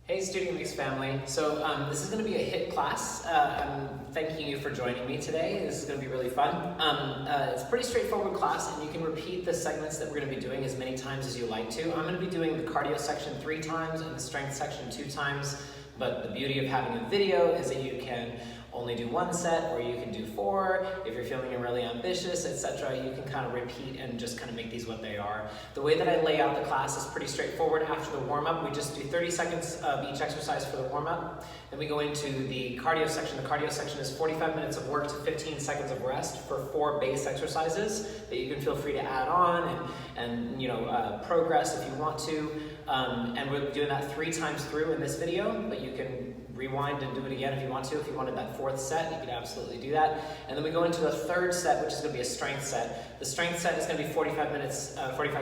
Hey Studio Mix family. So this is going to be a HIIT class. I'm thanking you for joining me today. This is going to be really fun. It's a pretty straightforward class and you can repeat the segments that we're going to be doing as many times as you like to. I'm going to be doing the cardio section 3 times and the strength section 2 times. But the beauty of having a video is that you can only do 1 set or you can do 4. If you're feeling really ambitious, etc., you can kind of repeat and just kind of make these what they are. The way that I lay out the class is pretty straightforward. After the warm-up, we just do 30 seconds of each exercise for the warm-up. Then we go into the cardio section. The cardio section is 45 minutes of work to 15 seconds of rest for 4 base exercises that you can feel free to add on and progress if you want to. And we're doing that 3 times through in this video, but you can rewind and do it again if you want to. If you wanted that 4th set, you could absolutely do that. And then we go into the 3rd set, which is going to be a strength set. The strength set is going to be 45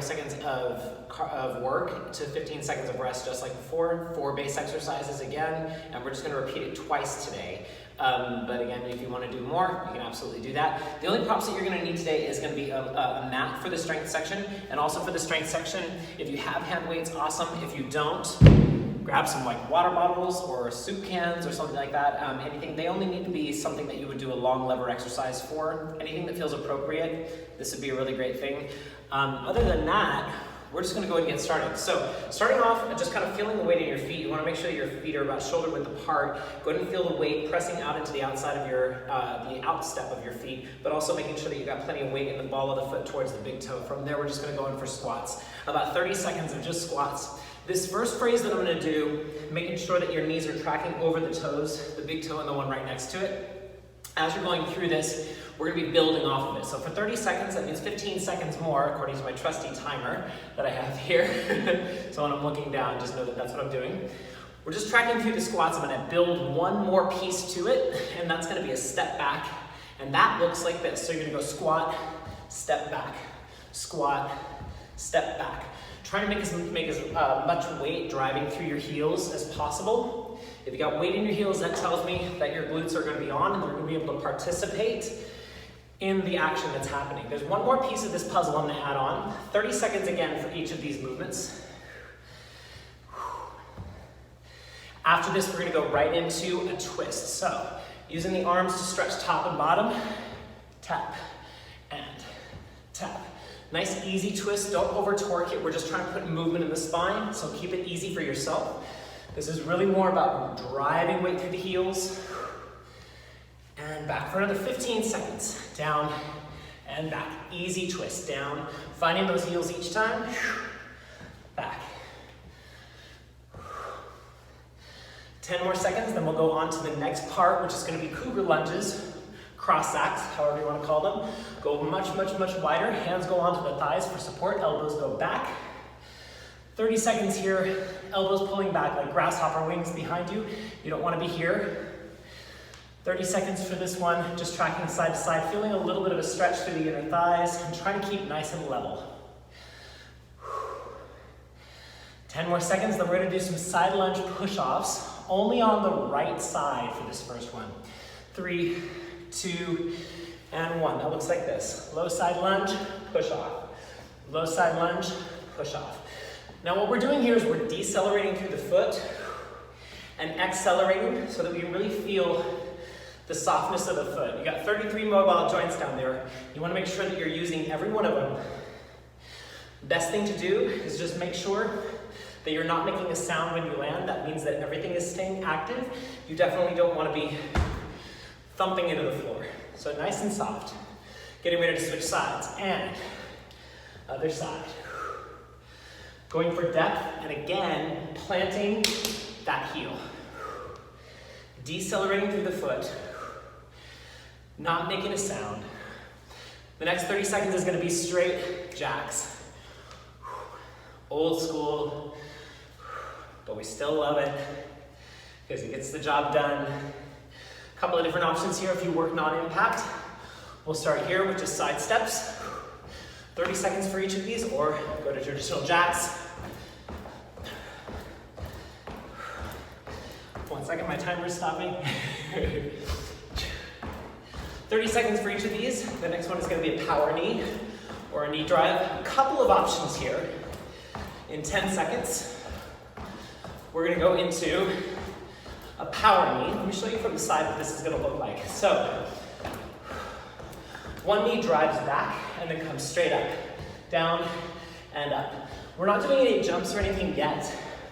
seconds of work to 15 seconds of rest, just like before. 4 base exercises again, and we're just going to repeat it twice today. But again, if you want to do more, you can absolutely do that. The only props that you're going to need today is going to be a mat for the strength section, and also for the strength section, if you have hand weights, awesome. If you don't, grab some like water bottles or soup cans or something like that. Anything, they only need to be something that you would do a long lever exercise for. Anything that feels appropriate, this would be a really great thing. Other than that, we're just going to go ahead and get started. So starting off, just kind of feeling the weight in your feet. You want to make sure that your feet are about shoulder width apart. Go ahead and feel the weight pressing out into the outside of your, the outstep of your feet, but also making sure that you've got plenty of weight in the ball of the foot towards the big toe. From there, we're just going to go in for squats. About 30 seconds of just squats. This first phrase that I'm going to do, making sure that your knees are tracking over the toes, the big toe and the one right next to it. As you're going through this, we're going to be building off of it. So for 30 seconds, that means 15 seconds more, according to my trusty timer that I have here. So when I'm looking down, just know that that's what I'm doing. We're just tracking through the squats. I'm going to build one more piece to it, and that's going to be a step back. And that looks like this. So you're going to go squat, step back, squat, step back. Trying to make as much weight driving through your heels as possible. If you got weight in your heels, that tells me that your glutes are going to be on and they're going to be able to participate in the action that's happening. There's one more piece of this puzzle I'm going to add on. 30 seconds again for each of these movements. After this, we're going to go right into a twist. So, using the arms to stretch top and bottom, tap and tap. Nice easy twist, don't over torque it. We're just trying to put movement in the spine, so keep it easy for yourself. This is really more about driving weight through the heels. And back for another 15 seconds. Down and back. Easy twist, down. Finding those heels each time. Back. 10 more seconds, then we'll go on to the next part, which is going to be cougar lunges. Cross sacks, however you want to call them. Go much, much, much wider. Hands go onto the thighs for support. Elbows go back. 30 seconds here. Elbows pulling back like grasshopper wings behind you. You don't want to be here. 30 seconds for this one. Just tracking side to side. Feeling a little bit of a stretch through the inner thighs and trying to keep nice and level. 10 more seconds. Then we're going to do some side lunge push-offs. Only on the right side for this first one. 3, 2, and 1. That looks like this. Low side lunge, push off. Low side lunge, push off. Now what we're doing here is we're decelerating through the foot and accelerating so that we really feel the softness of the foot. You got 33 mobile joints down there. You want to make sure that you're using every one of them. Best thing to do is just make sure that you're not making a sound when you land. That means that everything is staying active. You definitely don't want to be thumping into the floor. So nice and soft. Getting ready to switch sides. And other side. Going for depth, and again, planting that heel. Decelerating through the foot. Not making a sound. The next 30 seconds is going to be straight jacks. Old school, but we still love it because it gets the job done. Couple of different options here if you work non-impact. We'll start here with just side steps. 30 seconds for each of these, or go to traditional jacks. 1 second, my timer's stopping. 30 seconds for each of these. The next one is going to be a power knee or a knee drive. A couple of options here in 10 seconds. we're gonna go into a power knee. Let me show you from the side what this is gonna look like. So, one knee drives back and then comes straight up, down and up. We're not doing any jumps or anything yet,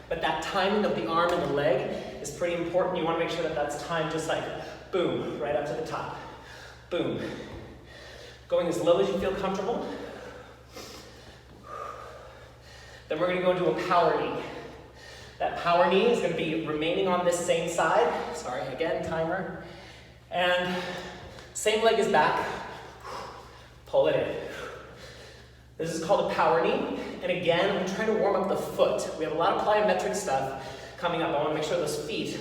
but that timing of the arm and the leg is pretty important. You wanna make sure that that's timed just like boom, right up to the top. Boom. Going as low as you feel comfortable. Then we're gonna go into a power knee. That power knee is gonna be remaining on this same side. Sorry, again, timer. And same leg is back. Pull it in. This is called a power knee. And again, I'm trying to warm up the foot. We have a lot of plyometric stuff coming up. I wanna make sure those feet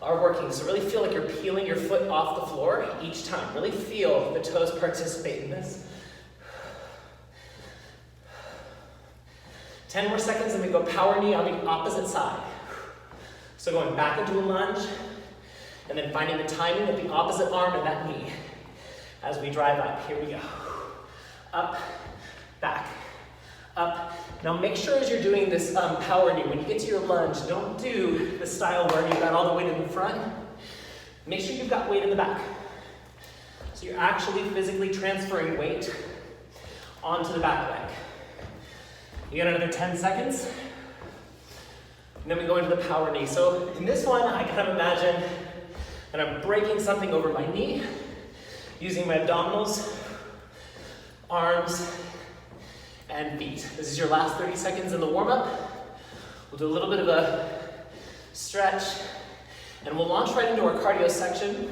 are working. So really feel like you're peeling your foot off the floor each time. Really feel the toes participate in this. 10 more seconds and we go power knee on the opposite side. So going back into a lunge and then finding the timing of the opposite arm and that knee as we drive up. Here we go. Up, back, up. Now make sure as you're doing this power knee, when you get to your lunge, don't do the style where you've got all the weight in the front. Make sure you've got weight in the back. So you're actually physically transferring weight onto the back leg. You got another 10 seconds. And then we go into the power knee. So in this one, I kind of imagine that I'm breaking something over my knee, using my abdominals, arms, and feet. This is your last 30 seconds in the warm-up. We'll do a little bit of a stretch, and we'll launch right into our cardio section.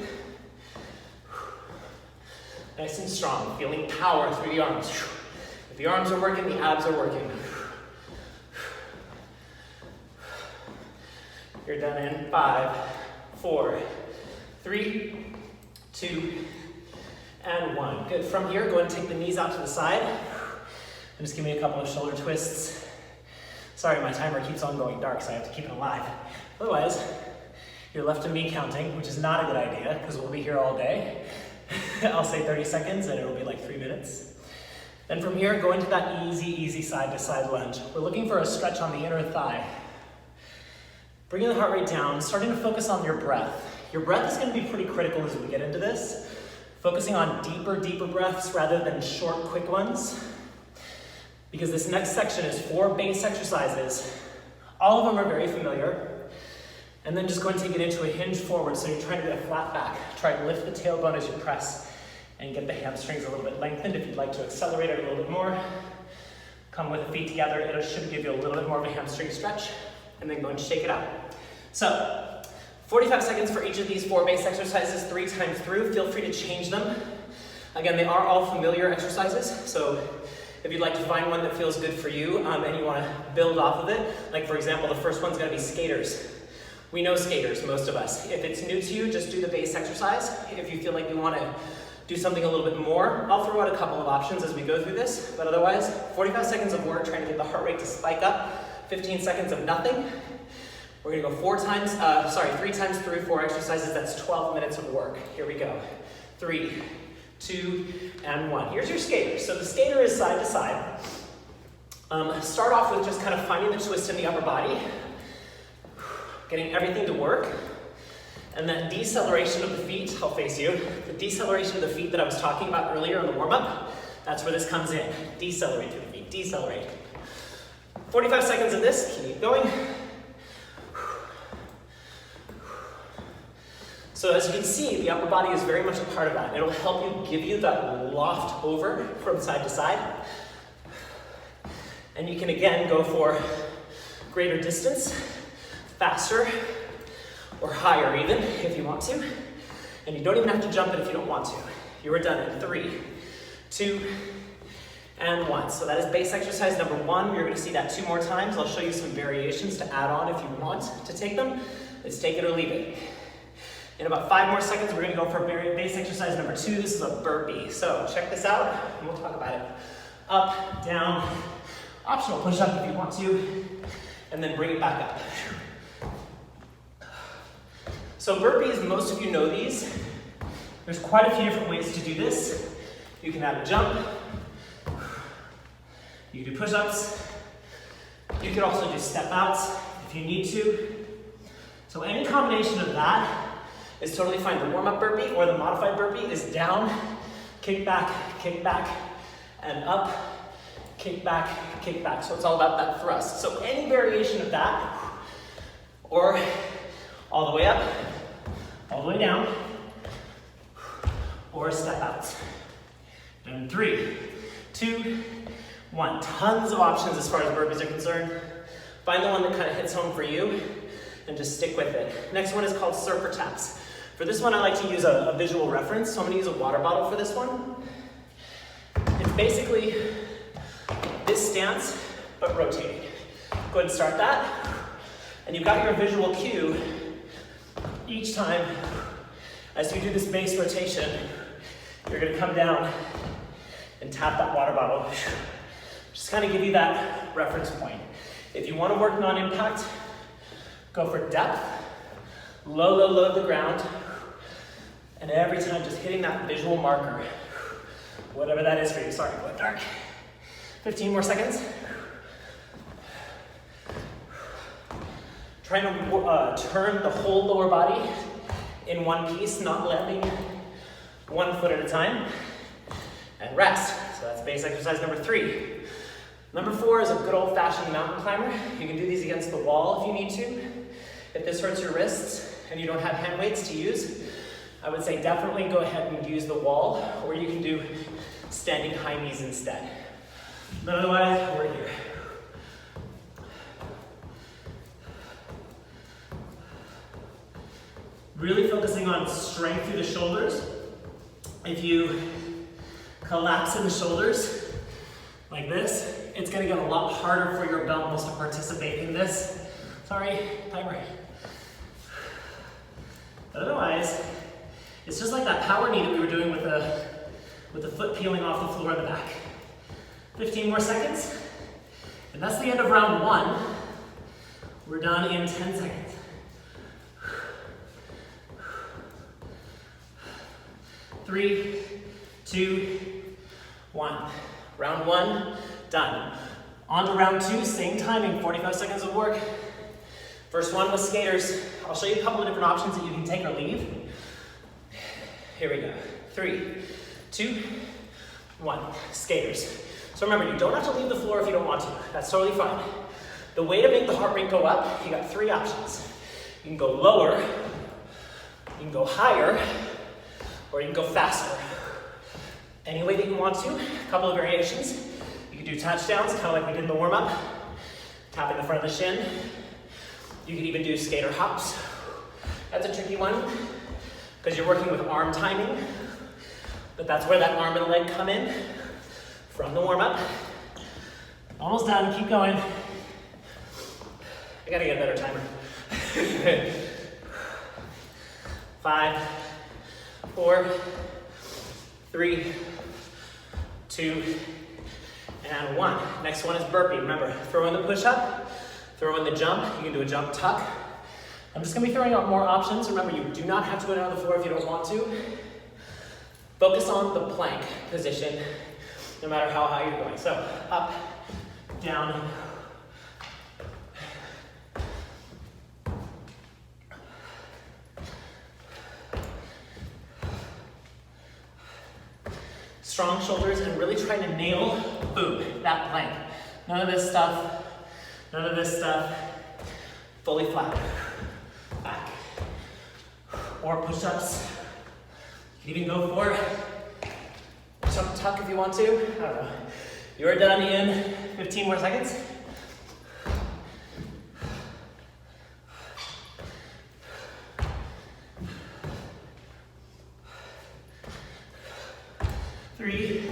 Nice and strong, feeling power through the arms. If the arms are working, the abs are working. You're done in 5, 4, 3, 2, and 1. Good. From here, go ahead and take the knees out to the side. And just give me a couple of shoulder twists. Sorry, my timer keeps on going dark, so I have to keep it alive. Otherwise, you're left to me counting, which is not a good idea, because we'll be here all day. I'll say 30 seconds, and it'll be like 3 minutes. Then from here, go into that easy side-to-side lunge. We're looking for a stretch on the inner thigh. Bringing the heart rate down, starting to focus on your breath. Your breath is going to be pretty critical as we get into this. Focusing on deeper breaths rather than short, quick ones. Because this next section is 4 base exercises. All of them are very familiar. And then just go and take it into a hinge forward, so you're trying to get a flat back. Try to lift the tailbone as you press and get the hamstrings a little bit lengthened. If you'd like to accelerate it a little bit more, come with the feet together. It should give you a little bit more of a hamstring stretch. And then go and shake it out. So, 45 seconds for each of these 4 base exercises, 3 times through. Feel free to change them. Again, they are all familiar exercises, so if you'd like to find one that feels good for you and you want to build off of it, like for example, the first one's going to be skaters. We know skaters, most of us. If it's new to you, just do the base exercise. If you feel like you want to do something a little bit more, I'll throw out a couple of options as we go through this, but otherwise, 45 seconds of work trying to get the heart rate to spike up. 15 seconds of nothing. We're gonna go 3 times through 4 exercises. That's 12 minutes of work. Here we go. 3, 2, and 1. Here's your skater. So the skater is side to side. Start off with just kind of finding the twist in the upper body, getting everything to work. And that deceleration of the feet, I'll face you, the deceleration of the feet that I was talking about earlier in the warm-up, that's where this comes in. Decelerate through the feet, decelerate. 45 seconds of this, keep going. So as you can see, the upper body is very much a part of that. It'll help give you that loft over from side to side. And you can again go for greater distance, faster, or higher even, if you want to. And you don't even have to jump it if you don't want to. You are done in 3, 2, and 1. So that is base exercise number 1. You're going to see that 2 more times. I'll show you some variations to add on if you want to take them. Let's take it or leave it. In about 5 more seconds, we're going to go for base exercise number 2. This is a burpee. So check this out, and we'll talk about it. Up, down, optional push-up if you want to, and then bring it back up. So burpees, most of you know these. There's quite a few different ways to do this. You can add a jump. You can do push-ups. You could also do step outs if you need to. So any combination of that is totally fine. The warm-up burpee or the modified burpee is down, kick back, and up, kick back, kick back. So it's all about that thrust. So any variation of that, or all the way up, all the way down, or step out. And 3, 2, 1. Tons of options as far as burpees are concerned. Find the one that kind of hits home for you and just stick with it. Next one is called surfer taps. For this one, I like to use a visual reference. So I'm gonna use a water bottle for this one. It's basically this stance, but rotating. Go ahead and start that. And you've got your visual cue each time as you do this base rotation. You're gonna come down and tap that water bottle. Just kind of give you that reference point. If you want to work non-impact, go for depth, low to the ground, and every time just hitting that visual marker, whatever that is for you. Sorry, going dark. 15 more seconds. Trying to turn the whole lower body in one piece, not landing one foot at a time, and rest. So that's base exercise number 3. Number 4 is a good old-fashioned mountain climber. You can do these against the wall if you need to. If this hurts your wrists and you don't have hand weights to use, I would say definitely go ahead and use the wall, or you can do standing high knees instead. But otherwise, we're here. Really focusing on strength through the shoulders. If you collapse in the shoulders like this, it's gonna get a lot harder for your belt muscle to participate in this. Sorry, timer. But otherwise, it's just like that power knee that we were doing with the foot peeling off the floor in the back. 15 more seconds, and that's the end of round 1. We're done in 10 seconds. 3, 2, 1. Round 1, done. On to round 2, same timing, 45 seconds of work. First one was skaters. I'll show you a couple of different options that you can take or leave. Here we go. 3, 2, 1. Skaters. So remember, you don't have to leave the floor if you don't want to. That's totally fine. The way to make the heart rate go up, you got 3 options. You can go lower, you can go higher, or you can go faster. Any way that you want to, a couple of variations. You can do touchdowns, kind of like we did in the warm-up. Tapping the front of the shin. You can even do skater hops. That's a tricky one, because you're working with arm timing. But that's where that arm and leg come in from the warm-up. Almost done, keep going. I gotta get a better timer. 5, 4, 3, 2, and 1. Next one is burpee. Remember, throw in the push-up, throw in the jump. You can do a jump tuck. I'm just gonna be throwing out more options. Remember, you do not have to go down to the floor if you don't want to. Focus on the plank position, no matter how high you're going. So, up, down. Strong shoulders and really trying to nail, boom, that plank. None of this stuff, none of this stuff. Fully flat. Back. Or push-ups. You can even go for jump tuck if you want to. I don't know. You are done in 15 more seconds. Three,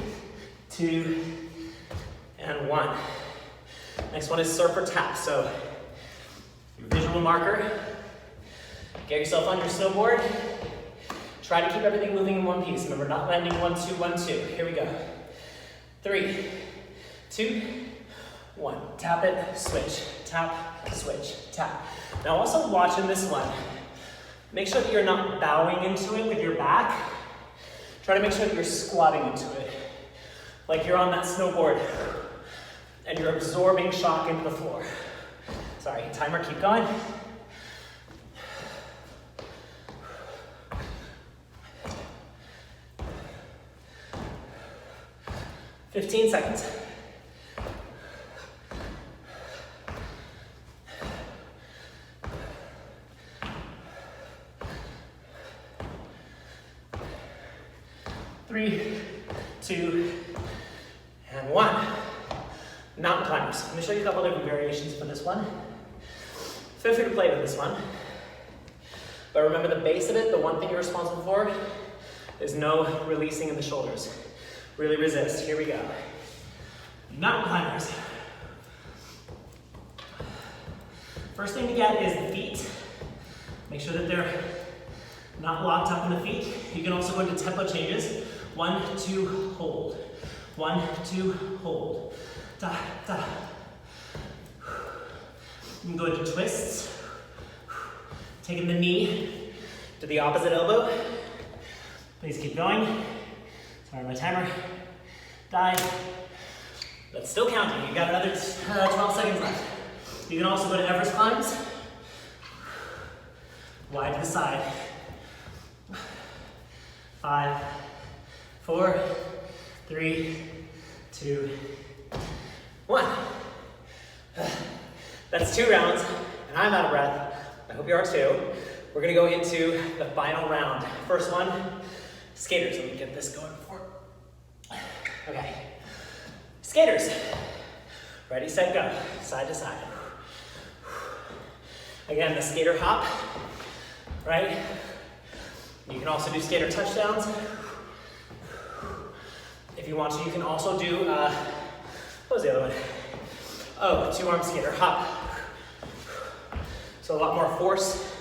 2, and 1. Next one is surfer tap. So your visual marker. Get yourself on your snowboard. Try to keep everything moving in one piece. Remember, not landing 1, 2, 1, 2. Here we go. 3, 2, 1. Tap it, switch, tap, switch, tap. Now also watching this one. Make sure that you're not bowing into it with your back. Try to make sure that you're squatting into it. Like you're on that snowboard and you're absorbing shock into the floor. Sorry, timer, keep going. "15 seconds. Three, 2, and 1. Mountain climbers. I'm going to show you a couple different variations for this one. Feel free to play with this one. But remember the base of it, the one thing you're responsible for, is no releasing in the shoulders. Really resist. Here we go. Mountain climbers. First thing to get is the feet. Make sure that they're not locked up in the feet. You can also go into tempo changes. 1, 2, hold. 1, 2, hold. Da, da. You can go into twists. Taking the knee to the opposite elbow. Please keep going. Sorry, my timer died. That's still counting. You've got another 12 seconds left. You can also go to Everest climbs. Wide to the side. 5, 4, 3, 2, 1. That's 2 rounds, and I'm out of breath. I hope you are too. We're gonna go into the final round. First one, skaters. Let me get this going before. Okay. Skaters. Ready, set, go. Side to side. Again, the skater hop, right? You can also do skater touchdowns. If you want to, you can also do, what was the other one? Oh, 2-arm skater hop. So a lot more force.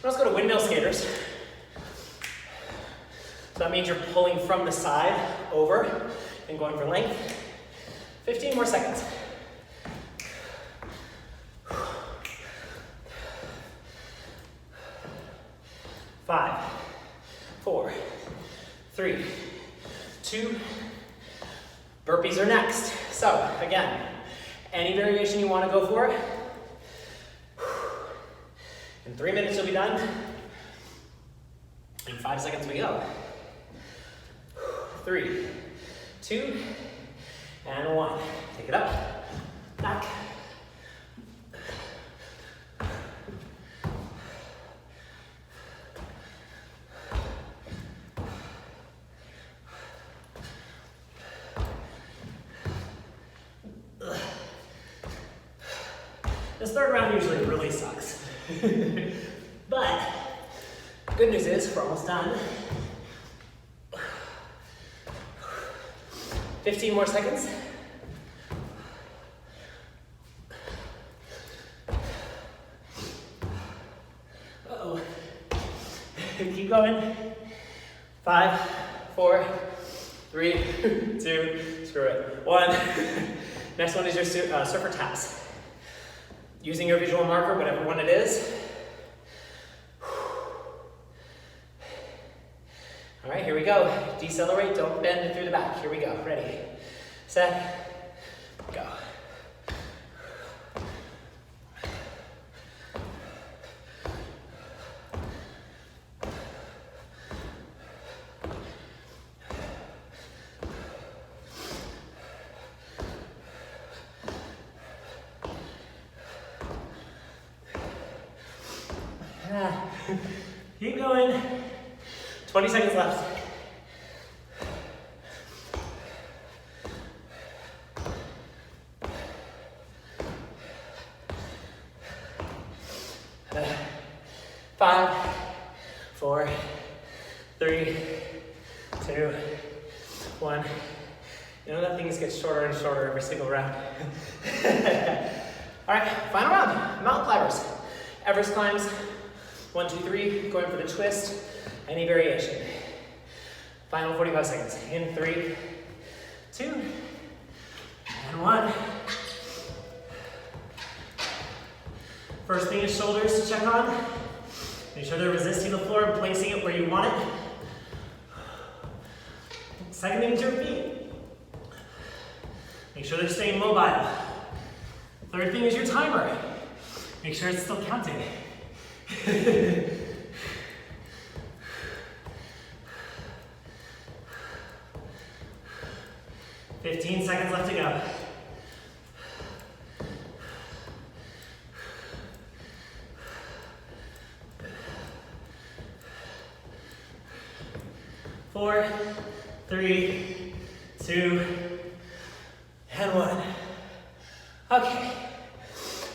Let's go to windmill skaters. So that means you're pulling from the side over and going for length. 15 more seconds. 5, 4, 3, 2, burpees are next. So again, any variation you want to go for. In 3 minutes you'll be done. In 5 seconds we go. 3, 2, and 1. Take it up, back. This third round usually really sucks. But good news is we're almost done. 15 more seconds. Uh-oh. Keep going. 5, 4, 3, 2, screw it. 1. Next one is your surfer taps. Using your visual marker, whatever one it is. All right, here we go. Decelerate, don't bend it through the back. Here we go, ready, set, go. Keep going. 20 seconds left. Five, 4, 3, 2, 1. You know that things get shorter and shorter every single round. All right, final round. Mountain climbers. Everest climbs. 1, 2, 3. Going for the twist. Any variation. Final 45 seconds. In 3, 2, and 1. First thing is shoulders to check on. Make sure they're resisting the floor and placing it where you want it. Second thing is your feet. Make sure they're staying mobile. Third thing is your timer. Make sure it's still counting. 15 seconds left to go. 4, 3, 2, and 1. Okay,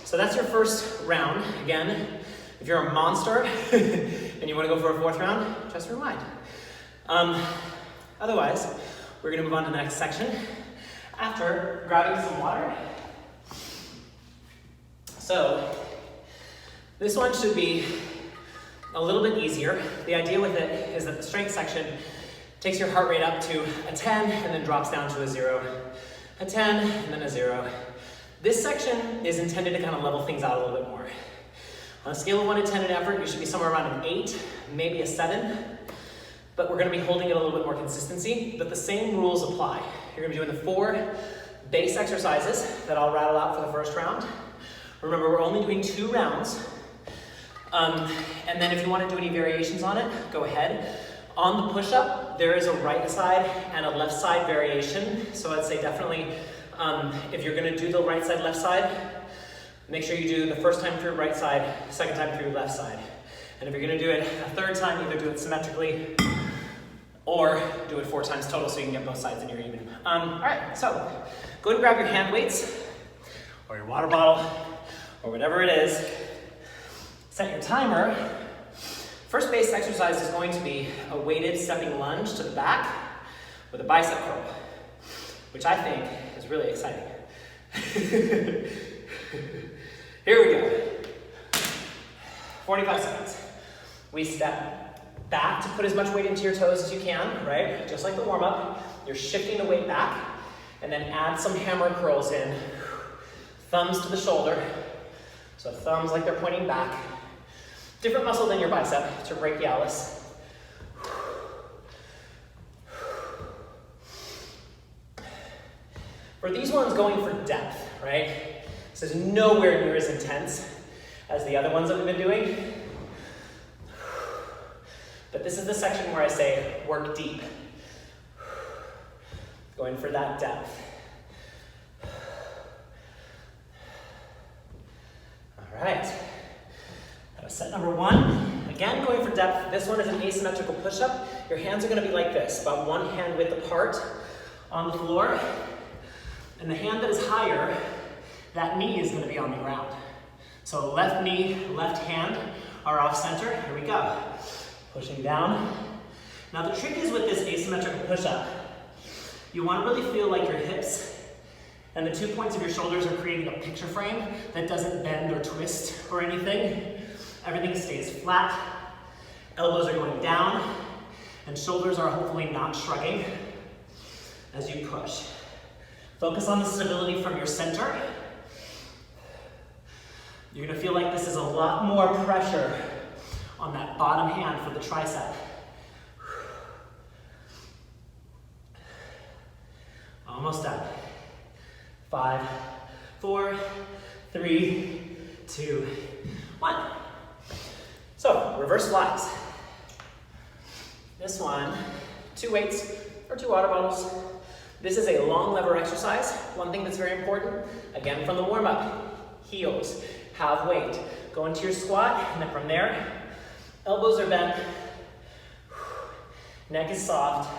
so that's your first round. Again, if you're a monster and you want to go for a fourth round, just rewind. Otherwise, we're going to move on to the next section after grabbing some water. So this one should be a little bit easier. The idea with it is that the strength section takes your heart rate up to a 10 and then drops down to a 0. A 10 and then a 0. This section is intended to kind of level things out a little bit more. On a scale of 1 to 10 in effort, you should be somewhere around an 8, maybe a 7. But we're going to be holding it a little bit more consistency, but the same rules apply. You're going to be doing the 4 base exercises that I'll rattle out for the first round. Remember, we're only doing 2 rounds. And then if you want to do any variations on it, go ahead. On the push-up, there is a right side and a left side variation. So I'd say definitely, if you're going to do the right side, left side, make sure you do the first time through right side, second time through left side. And if you're going to do it a third time, either do it symmetrically or do it 4 times total so you can get both sides and you're even. All right, so go ahead and grab your hand weights or your water bottle or whatever it is. Set your timer. First base exercise is going to be a weighted stepping lunge to the back with a bicep curl, which I think is really exciting. Here we go. 45 seconds. We step back to put as much weight into your toes as you can, right? Just like the warm-up. You're shifting the weight back, and then add some hammer curls in. Thumbs to the shoulder. So thumbs like they're pointing back. Different muscle than your bicep to brachialis. For these ones, going for depth, right? This is nowhere near as intense as the other ones that we've been doing. But this is the section where I say work deep. Going for that depth. All right. Set number 1, again going for depth. This one is an asymmetrical push-up. Your hands are going to be like this, about 1 hand width apart on the floor. And the hand that is higher, that knee is going to be on the ground. So left knee, left hand are off center. Here we go. Pushing down. Now the trick is with this asymmetrical push-up, you want to really feel like your hips and the 2 points of your shoulders are creating a picture frame that doesn't bend or twist or anything. Everything stays flat, elbows are going down, and shoulders are hopefully not shrugging as you push. Focus on the stability from your center. You're gonna feel like this is a lot more pressure on that bottom hand for the tricep. Almost done. 5, 4, 3, 2, 1. So, reverse flies. This one, 2 weights or 2 water bottles. This is a long lever exercise. One thing that's very important, again from the warm-up, heels, have weight. Go into your squat, and then from there, elbows are bent, neck is soft,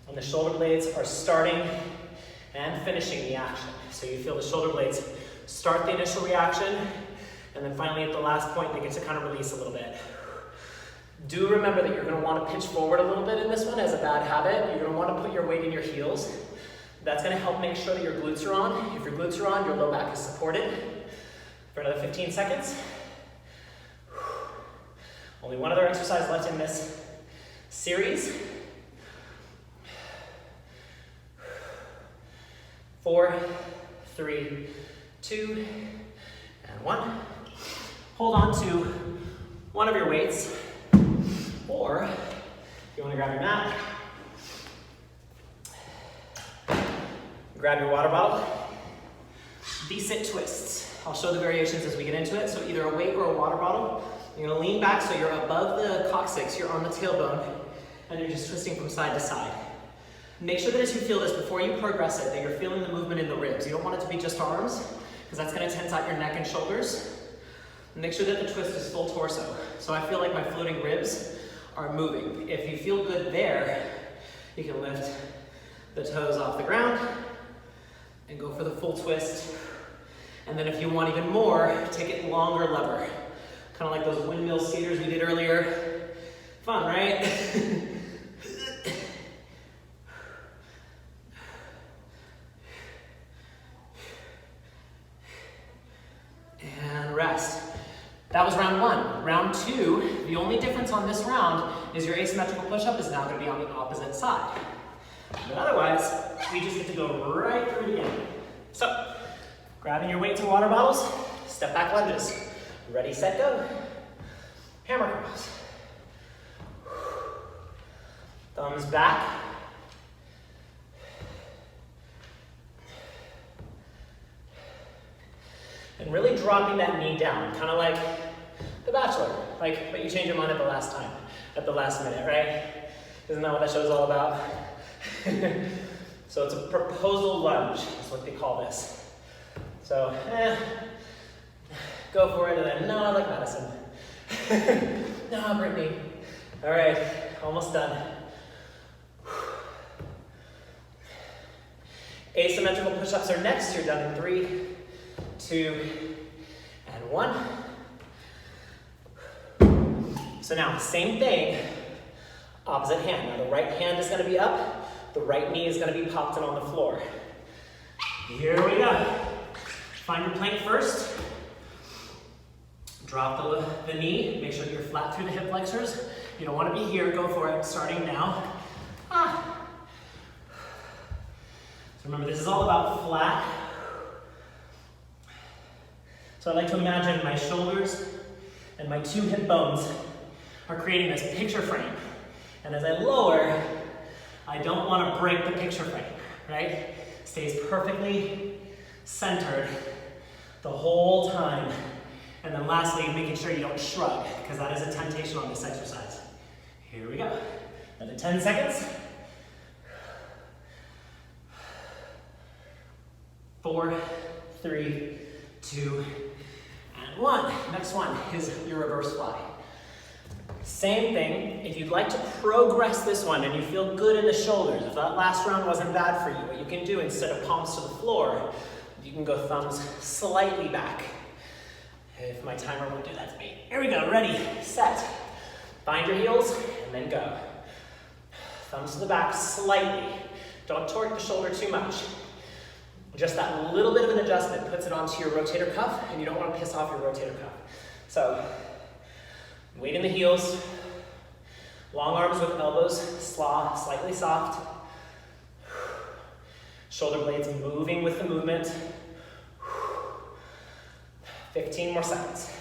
and the shoulder blades are starting and finishing the action. So you feel the shoulder blades start the initial reaction, and then finally at the last point, they get to kind of release a little bit. Do remember that you're going to want to pitch forward a little bit in this one as a bad habit. You're going to want to put your weight in your heels. That's going to help make sure that your glutes are on. If your glutes are on, your low back is supported. For another 15 seconds. Only one other exercise left in this series. 4, 3, 2, and 1. Hold on to one of your weights, or if you want to grab your mat, grab your water bottle. V-sit twists. I'll show the variations as we get into it. So either a weight or a water bottle. You're gonna lean back so you're above the coccyx, you're on the tailbone, and you're just twisting from side to side. Make sure that as you feel this, before you progress it, that you're feeling the movement in the ribs. You don't want it to be just arms, because that's gonna tense out your neck and shoulders. Make sure that the twist is full torso. So I feel like my floating ribs are moving. If you feel good there, you can lift the toes off the ground and go for the full twist. And then if you want even more, take it longer lever. Kind of like those windmill skaters we did earlier. Fun, right? And rest. That was round one. Round two, the only difference on this round is your asymmetrical push-up is now going to be on the opposite side. But otherwise, we just get to go right through it again. So, grabbing your weights and water bottles, step back lunges. Ready, set, go. Hammer curls. Thumbs back. And really dropping that knee down, kind of like The Bachelor, but you change your mind at the last time, at the last minute, right? Isn't that what that show's all about? So it's a proposal lunge, is what they call this. So, go for it, and then, no, I like Madison. No, Brittany. All right, almost done. Asymmetrical push-ups are next. You're done in 3, 2, and 1. So now, same thing, opposite hand. Now the right hand is going to be up, the right knee is going to be popped and on the floor. Here we go. Find your plank first. Drop the knee, make sure that you're flat through the hip flexors. You don't want to be here, go for it, starting now. So remember, this is all about flat. So I like to imagine my shoulders and my 2 hip bones are creating this picture frame. And as I lower, I don't want to break the picture frame, right? Stays perfectly centered the whole time. And then lastly, making sure you don't shrug, because that is a temptation on this exercise. Here we go. Another 10 seconds. 4, 3, 2, and 1. Next one is your reverse fly. Same thing, if you'd like to progress this one and you feel good in the shoulders, if that last round wasn't bad for you, what you can do instead of palms to the floor, you can go thumbs slightly back. If my timer won't do that to me. Here we go, ready, set. Find your heels, and then go. Thumbs to the back slightly. Don't torque the shoulder too much. Just that little bit of an adjustment puts it onto your rotator cuff, and you don't want to piss off your rotator cuff. So, weight in the heels, long arms with elbows slightly soft. Shoulder blades moving with the movement. 15 more seconds.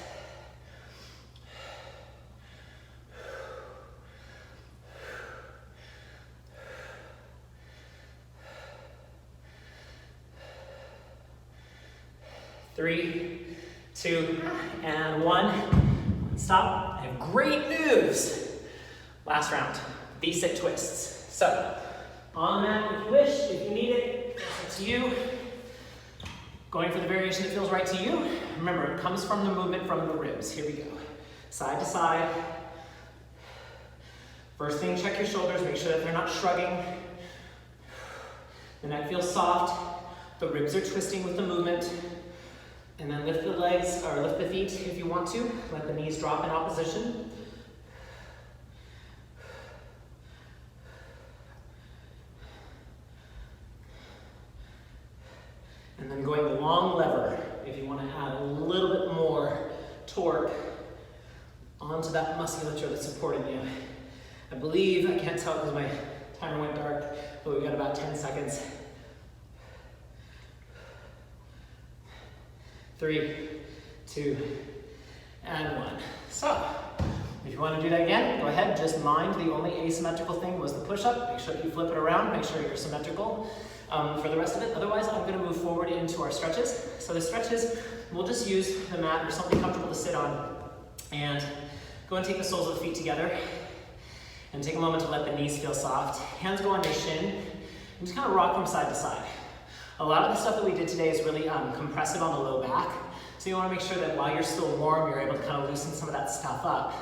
Three, 2, and 1. Stop. I have great news. Last round, V-sit twists. So, on the mat if you wish, if you need it, it's up to you. Going for the variation that feels right to you. Remember, it comes from the movement from the ribs. Here we go. Side to side. First thing, check your shoulders. Make sure that they're not shrugging. The neck feels soft. The ribs are twisting with the movement. And then lift the legs, or lift the feet if you want to. Let the knees drop in opposition. And then going the long lever, if you want to add a little bit more torque onto that musculature that's supporting you. I believe, I can't tell because my timer went dark, but we've got about 10 seconds. 3, 2, and 1. So, If you want to do that again, go ahead. Just mind the only asymmetrical thing was the push-up. Make sure you flip it around. Make sure you're symmetrical for the rest of it. Otherwise, I'm going to move forward into our stretches. So the stretches, we'll just use the mat or something comfortable to sit on. And go and take the soles of the feet together. And take a moment to let the knees feel soft. Hands go on your shin. And just kind of rock from side to side. A lot of the stuff that we did today is really compressive on the low back. So you want to make sure that while you're still warm, you're able to kind of loosen some of that stuff up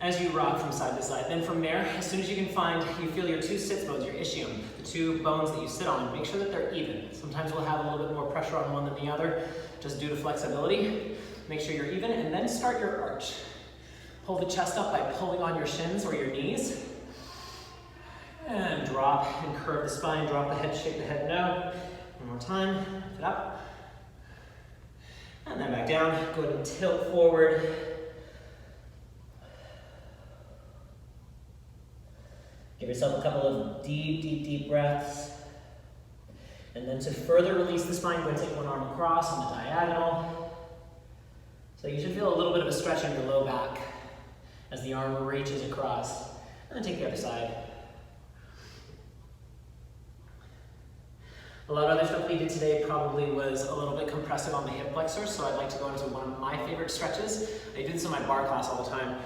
as you rock from side to side. Then from there, as soon as you can find, you feel your two sits bones, your ischium, the two bones that you sit on, make sure that they're even. Sometimes we'll have a little bit more pressure on one than the other, just due to flexibility. Make sure you're even, and then start your arch. Pull the chest up by pulling on your shins or your knees. And drop and curve the spine, drop the head, shake the head no. One more time, lift it up. And then back down, go ahead and tilt forward. Give yourself a couple of deep, deep, deep breaths. And then to further release the spine, go ahead and take one arm across on the diagonal. So you should feel a little bit of a stretch in your low back as the arm reaches across. And then take the other side. A lot of other stuff we did today probably was a little bit compressive on the hip flexors, so I'd like to go into one of my favorite stretches. I do this in my bar class all the time.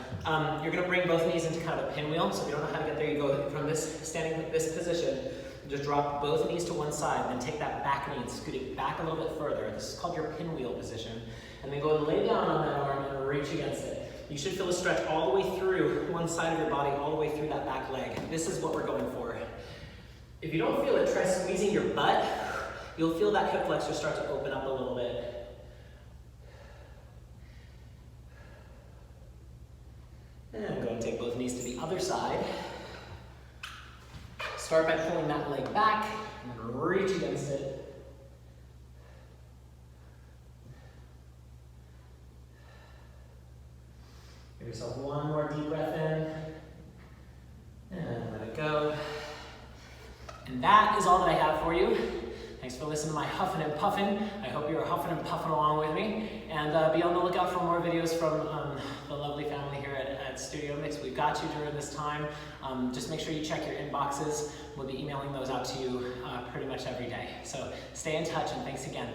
You're going to bring both knees into kind of a pinwheel, so if you don't know how to get there, you go from this position, just drop both knees to one side, then take that back knee and scoot it back a little bit further. This is called your pinwheel position. And then go and lay down on that arm and reach against it. You should feel a stretch all the way through one side of your body, all the way through that back leg. This is what we're going for. If you don't feel it, try squeezing your butt. You'll feel that hip flexor start to open up a little bit. And go and take both knees to the other side. Start by pulling that leg back and reach against it. Give yourself one more deep breath in. And let it go. And that is all that I have for you. Thanks for listening to my huffing and puffing. I hope you're huffing and puffing along with me. And be on the lookout for more videos from the lovely family here at Studio Mix. We've got you during this time. Just make sure you check your inboxes. We'll be emailing those out to you pretty much every day. So stay in touch, and thanks again.